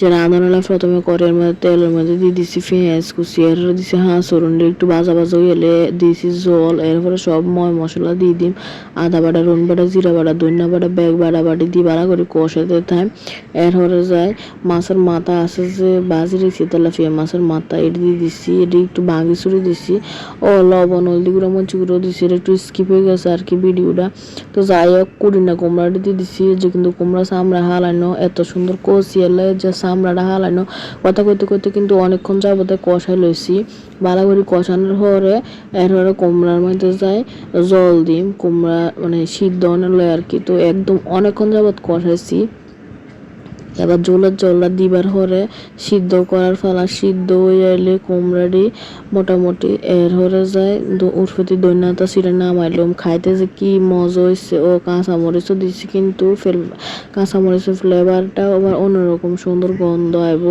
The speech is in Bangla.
যে রাঁধুনিলা প্রথমে কড়াইয়ের মধ্যে তেলের মধ্যে দিয়ে দিছি পেঁয়াজ কুচি, এরপরে দিছি হাঁসুরুন একটু ভাজা ভাজা হইলে দিছি জল, এরপরে সব মশলা দিয়ে দিম, আদা বাটা, রসুন বাটা, জিরা বাটা, ধনিয়া বাটা, বেগ বাটা বাটি দিয়ে ভালো করে কষাতে থাই। এরপরে যায় মাছের মাথা আছে যে ভাজি রেখেছি তেলাপিয়া মাছের মাথা, এটি দিয়ে দিছি, এটি একটু ভাঙি চুরি দিছি, ও লবণ হলদি গুঁড়ো মরিচ গুঁড়ো দিছি। এটা একটু স্কিপ হয়ে গেছে আর কি ভিডিওটা। তো যাই হোক কুড়িনা কুমড়াটি দিয়ে দিছি, যে কিন্তু কুমড়া চামড়া হালানো এত সুন্দর কষি এলে যে চামড়াটা হালানো, কথা কইতে কইতে কিন্তু অনেকক্ষণ যাবতে কষাই লইছি। ভালো করে কষানোর পরে এরপরে কুমড়ার মধ্যে যায় জল দিম, কুমড়া মানে সিদ্ধ লয় আর কি। তো একদম অনেকক্ষণ যাবত কষাইছি। এবার জলটা দিবার পরে সিদ্ধ করার ফালা, সিদ্ধ হয়ে এলে কুমড়াটি মোটামুটি এর হরে যায় উর্ফতি দৈন্যতা ছিঁড়ে নামাইলাম। খাইতে যে কি মজা হয়েছে, ও কাঁচামরিচও দিচ্ছি, কিন্তু কাঁচামরিচের ফ্লেভারটাও আবার অন্যরকম সুন্দর গন্ধ আইব।